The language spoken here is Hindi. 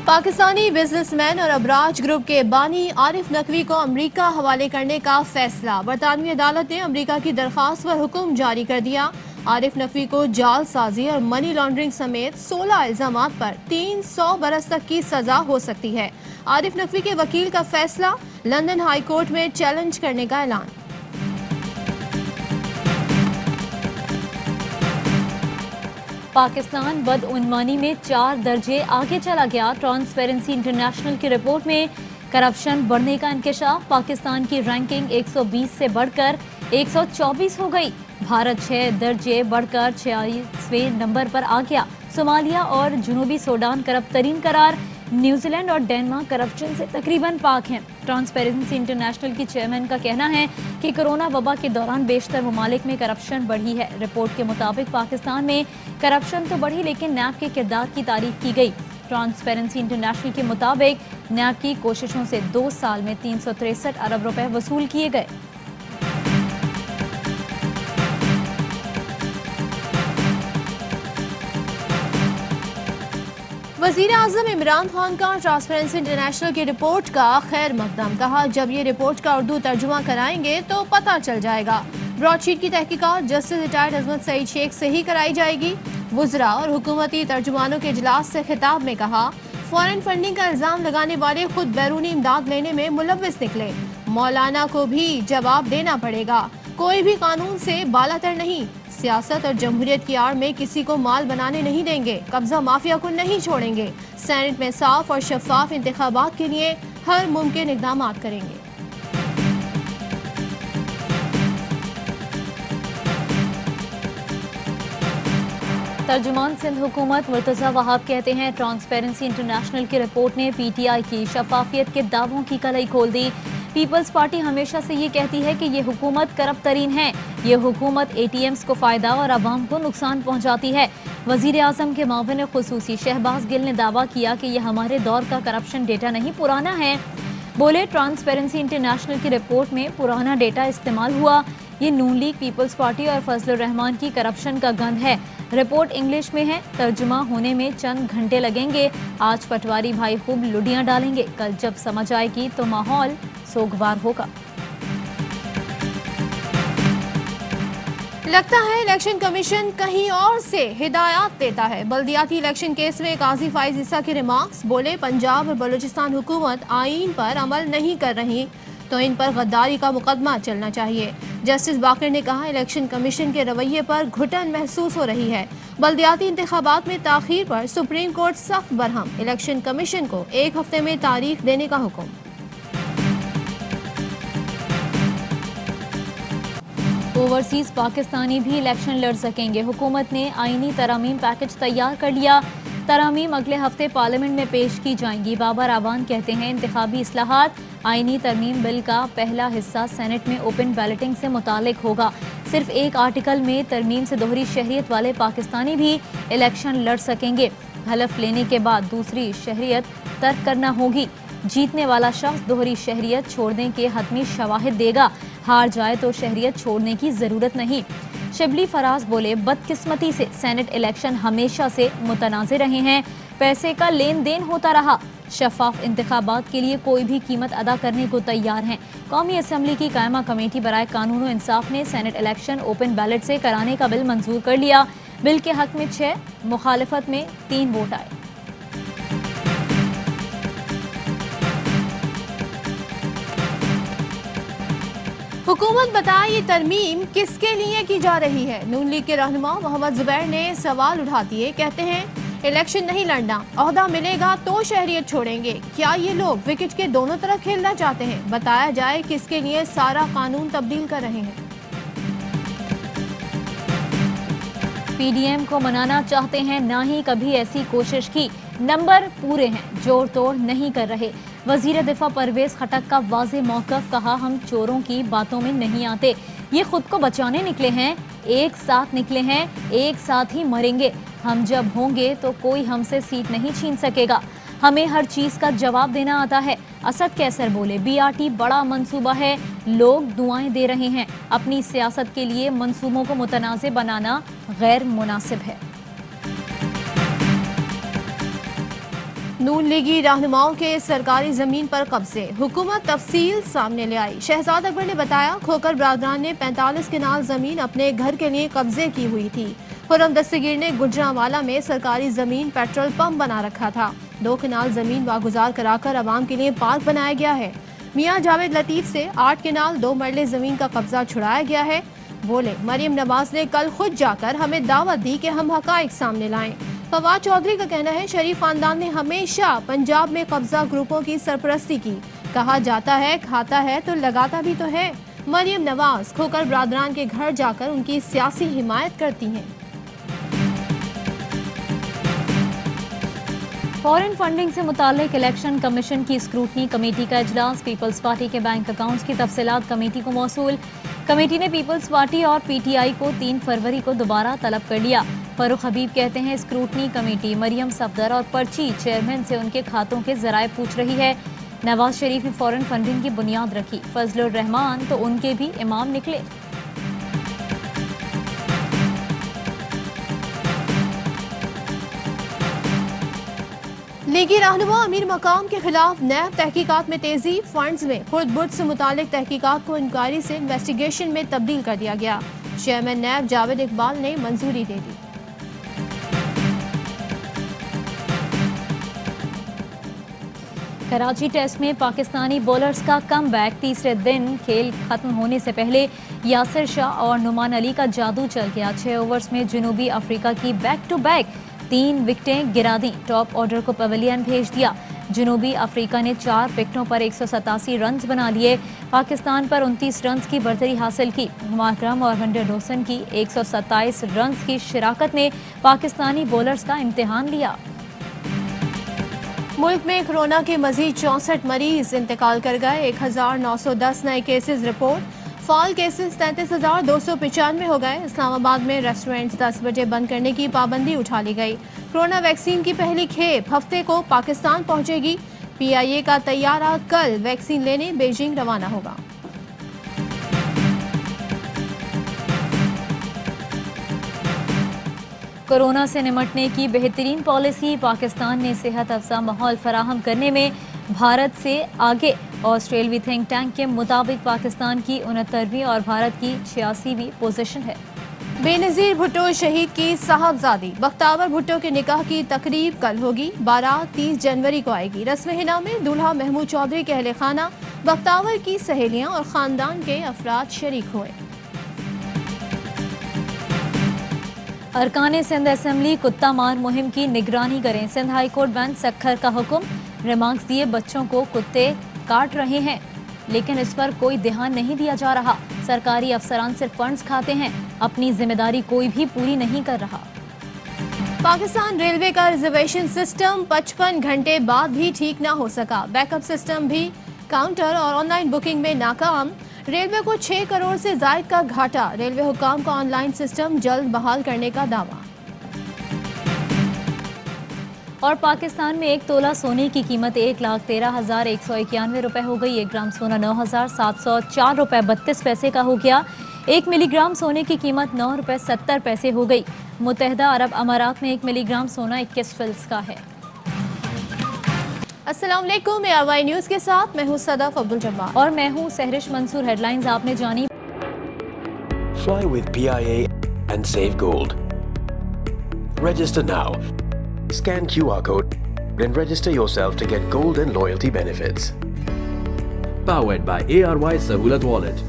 पाकिस्तानी बिजनेसमैन और अबराज ग्रुप के बानी आरिफ नकवी को अमरीका हवाले करने का फैसला। बरतानवी अदालत ने अमरीका की दरख्वास्त पर हुक्म जारी कर दिया। आरिफ नकवी को जालसाजी और मनी लॉन्ड्रिंग समेत 16 इल्जामात पर 300 बरस तक की सजा हो सकती है। आरिफ नकवी के वकील का फैसला, लंदन हाई कोर्ट में चैलेंज करने का ऐलान। पाकिस्तान बदउनवानी में 4 दर्जे आगे चला गया। ट्रांसपेरेंसी इंटरनेशनल की रिपोर्ट में करप्शन बढ़ने का इंकशाफ। पाकिस्तान की रैंकिंग 120 से बढ़कर 124 हो गई। भारत 6 दर्जे बढ़कर 46वें नंबर पर आ गया। सोमालिया और जुनूबी सूडान करप्ट तरीन करार। न्यूजीलैंड और डेनमार्क करप्शन से तकरीबन पाक हैं। ट्रांसपेरेंसी इंटरनेशनल की चेयरमैन का कहना है कि कोरोना वबा के दौरान बेशतर ममालिक में करप्शन बढ़ी है। रिपोर्ट के मुताबिक पाकिस्तान में करप्शन तो बढ़ी, लेकिन नैब के किरदार की तारीफ की गई। ट्रांसपेरेंसी इंटरनेशनल के मुताबिक नैब की कोशिशों से 2 साल में 363 अरब रुपए वसूल किए गए। वज़ीर आज़म इमरान खान का ट्रांसपेरेंसी इंटरनेशनल की रिपोर्ट का खैर मकदम। कहा, जब ये रिपोर्ट का उर्दू तर्जुमा कराएंगे तो पता चल जाएगा। ब्रॉडशीट की तहकीकात जस्टिस रिटायर्ड अजमत सईद शेख से ही कराई जाएगी। वुज़रा और हुकूमती तर्जुमानों के इजलास से खिताब में कहा, फॉरेन फंडिंग का इल्जाम लगाने वाले खुद बैरूनी इमदाद लेने में मुलव्विस निकले। मौलाना को भी जवाब देना पड़ेगा। कोई भी कानून से बालातर नहीं। सियासत और जमहूरियत की आड़ में किसी को माल बनाने नहीं देंगे। कब्जा माफिया को नहीं छोड़ेंगे। सेनेट में साफ और शफाफ इंतखाबात के लिए हर मुमकिन इक़दाम करेंगे। तर्जुमान सिंध हुकूमत मुर्तज़ा वहाब कहते हैं, ट्रांसपेरेंसी इंटरनेशनल की रिपोर्ट ने पीटीआई की शफाफियत के दावों की कलई खोल दी। पीपल्स पार्टी हमेशा से ये कहती है कि ये हुकूमत करप्ट तरीन है। ये हुकूमत एटीएम्स को फ़ायदा और आवाम को नुकसान पहुँचाती है। वज़ीर आज़म के माविन ख़ुसूसी शहबाज गिल ने दावा किया कि यह हमारे दौर का करप्शन डेटा नहीं, पुराना है। बोले, ट्रांसपेरेंसी इंटरनेशनल की रिपोर्ट में पुराना डेटा इस्तेमाल हुआ। ये नून लीग, पीपल्स पार्टी और फजलुर रहमान की करप्शन का गंध है। रिपोर्ट इंग्लिश में है, तर्जुमा होने में चंद घंटे लगेंगे। आज पटवारी भाई खूब लुडियां डालेंगे, कल जब समझ आएगी तो माहौल सोगवार होगा। लगता है इलेक्शन कमीशन कहीं और से हिदायत देता है। बल्दियाती इलेक्शन केस में काजी फाइज ईसा के रिमार्क्स। बोले, पंजाब और बलूचिस्तान हुकूमत आईन पर अमल नहीं कर रही तो इन पर गद्दारी का मुकदमा चलना चाहिए। जस्टिस बाकर ने कहा, इलेक्शन कमीशन के रवैये पर घुटन महसूस हो रही है। बल्दियाती इंतखाबात में ताखीर पर सुप्रीम कोर्ट सख्त बरहम। इलेक्शन कमीशन को 1 हफ्ते में तारीख देने का हुक्म। ओवरसीज पाकिस्तानी भी इलेक्शन लड़ सकेंगे। हुकूमत ने आईनी तरामीम पैकेज तैयार कर लिया। तरामीम अगले हफ्ते पार्लियामेंट में पेश की जाएंगी। बाबर आवान कहते हैं, इंतखाबी इस्लाहात आईनी तरमीम बिल का पहला हिस्सा सेनेट में ओपन बैलेटिंग से मुतालिक होगा। सिर्फ एक आर्टिकल में तरमीम से दोहरी शहरियत वाले पाकिस्तानी भी इलेक्शन लड़ सकेंगे। हलफ लेने के बाद दूसरी शहरियत तर्क करना होगी। जीतने वाला शख्स दोहरी शहरियत छोड़ने के हतमी शवाहिद देगा। हार जाए तो शहरियत छोड़ने की जरूरत नहीं। शिबली फराज बोले, बदकिस्मती से सेनेट इलेक्शन हमेशा से मुतनाज़े रहे हैं। पैसे का लेन देन होता रहा। शफाफ इंतखाबात के लिए कोई भी कीमत अदा करने को तैयार हैं। कौमी असम्बली की कायमा कमेटी बराए कानून और इंसाफ ने सेनेट इलेक्शन ओपन बैलेट से कराने का बिल मंजूर कर लिया। बिल के हक में 6, मुखालिफत में 3 वोट आए। हुकूमत बताए, ये तरमीम किसके लिए की जा रही है। नून लीग के रहनुमा मोहम्मद जुबैर ने सवाल उठा दिए। कहते हैं, इलेक्शन नहीं लड़ना, ओहदा मिलेगा तो शहरियत छोड़ेंगे। क्या ये लोग विकेट के दोनों तरफ खेलना चाहते हैं? बताया जाए किसके लिए सारा कानून तब्दील कर रहे हैं। पीडीएम को मनाना चाहते हैं, ना ही कभी ऐसी कोशिश की। नंबर पूरे हैं, जोड़ तोड़ नहीं कर रहे। वजीर दिफा परवेज खटक का वाज़े मौक़िफ़। कहा, हम चोरों की बातों में नहीं आते। ये खुद को बचाने निकले हैं, एक साथ निकले हैं, एक साथ ही मरेंगे। हम जब होंगे तो कोई हमसे सीट नहीं छीन सकेगा। हमें हर चीज़ का जवाब देना आता है। असद कैसर बोले, बीआरटी बड़ा मंसूबा है, लोग दुआएं दे रहे हैं। अपनी सियासत के लिए मंसूबों को मुतनाज़े बनाना गैर मुनासिब है। नून लीगी रहनुमाओं के सरकारी जमीन पर कब्जे, हुकूमत तफसील सामने ले आई। शहजाद अकबर ने बताया, खोकर बरादरान ने 45 कनाल जमीन अपने घर के लिए कब्जे की हुई थी। खुर्रम दस्तगीर ने गुजरांवाला में सरकारी जमीन पेट्रोल पंप बना रखा था। 2 कनाल जमीन वागुजार कराकर आवाम के लिए पार्क बनाया गया है। मियाँ जावेद लतीफ से 8 कनाल 2 मरले जमीन का कब्जा छुड़ाया गया है। बोले, मरियम नवाज ने कल खुद जाकर हमें दावत दी कि हम हकाइक सामने लाएं। फवाद चौधरी का कहना है, शरीफ खानदान ने हमेशा पंजाब में कब्जा ग्रुपों की सरपरस्ती की। कहा जाता है खाता है तो लगाता भी तो है। मरियम नवाज खोकर बरादरान के घर जाकर उनकी सियासी हिमायत करती हैं। फॉरेन फंडिंग से मुताल्लिक इलेक्शन कमीशन की स्क्रूटनी कमेटी का इजलास, पीपल्स पार्टी के बैंक अकाउंट्स की तफसीलात कमेटी को मौसूल। कमेटी ने पीपल्स पार्टी और पीटीआई को 3 फरवरी को दोबारा तलब कर लिया। फरूख हबीब कहते हैं, स्क्रूटनी कमेटी मरियम सफदर और पर्ची चेयरमैन से उनके खातों के जराए पूछ रही है। नवाज शरीफ ने फॉरेन फंडिंग की बुनियाद रखी, फजलुर रहमान तो उनके भी इमाम निकले। लीगी रहनुमा अमीर मकाम के खिलाफ नैब तहकीकात में तेजी, फंड्स में खुर्द-बुर्द से मुतालिक तहकीकात को इंक्वायरी से इन्वेस्टिगेशन में तब्दील कर दिया गया। चेयरमैन नैब जावेद इकबाल ने मंजूरी दे दी। कराची टेस्ट में पाकिस्तानी बॉलर्स का कमबैक, तीसरे दिन खेल खत्म होने से पहले यासिर शाह और नुमान अली का जादू चल गया। 6 ओवर्स में जनूबी अफ्रीका की बैक टू बैक 3 विकेटें गिरा दी, टॉप ऑर्डर को पवेलियन भेज दिया। जनूबी अफ्रीका ने 4 विकेटों पर 187 रन बना लिए, पाकिस्तान पर 29 रन की बढ़तरी हासिल की। माकरम और वनडे डोसन की 127 रन की शिराकत ने पाकिस्तानी बॉलर्स का इम्तिहान लिया। मुल्क में कोरोना के मजीद 64 मरीज इंतकाल कर गए। 1910 नए केसेस रिपोर्ट, फाल केसेस 33,295 हो गए। इस्लामाबाद में रेस्टोरेंट्स 10 बजे बंद करने की पाबंदी उठा ली गई। कोरोना वैक्सीन की पहली खेप हफ्ते को पाकिस्तान पहुंचेगी। पीआईए का तैयारा कल वैक्सीन लेने बीजिंग रवाना होगा। कोरोना से निमटने की बेहतरीन पॉलिसी, पाकिस्तान ने सेहत अफजा माहौल फराहम करने में भारत से आगे। ऑस्ट्रेलवी थिंक टैंक के मुताबिक पाकिस्तान की 69वीं और भारत की 86वीं पोजीशन है। बेनज़ीर भुट्टो शहीद की साहबजादी बख्तावर भुट्टो के निकाह की तकरीब कल होगी। बारात 30 जनवरी को आएगी। रस्म हिना में दूल्हा महमूद चौधरी के अहले खाना, बख्तावर की सहेलियां और खानदान के अफराद शरीक हुए। अरकान सिंध असेंबली कुत्ता मार मुहिम की निगरानी करें। Sindh high court bench Sukkur का हुक्म, रिमार्क्स दिए बच्चों को कुत्ते काट रहे हैं लेकिन इस पर कोई ध्यान नहीं दिया जा रहा। सरकारी अफसरान सिर्फ फंड्स खाते हैं, अपनी जिम्मेदारी कोई भी पूरी नहीं कर रहा। पाकिस्तान रेलवे का रिजर्वेशन सिस्टम 55 घंटे बाद भी ठीक ना हो सका। बैकअप सिस्टम भी काउंटर और ऑनलाइन बुकिंग में नाकाम। रेलवे को 6 करोड़ से जायद का घाटा। रेलवे हुकाम का ऑनलाइन सिस्टम जल्द बहाल करने का दावा। और पाकिस्तान में 1 तोला सोने की कीमत 1,13,191 रुपए हो गई। 1 ग्राम सोना 9,704 रुपए 32 पैसे का हो गया। 1 मिलीग्राम सोने की कीमत 9 रुपए 70 पैसे हो गई। मुत्तहदा अरब अमारात में 1 मिलीग्राम सोना 21 फिल्स का है। अस्सलाम वालेकुम, मैं आवाई न्यूज़ के साथ मैं हूँ सदफ अब्दुल जब्बार और मैं हूँ सहरिश मंसूर। हेडलाइंस आपने जानी। Fly with PIA and save gold. Register now. Scan QR code and register yourself to get gold and loyalty benefits. Powered by ARY Sahulat Wallet.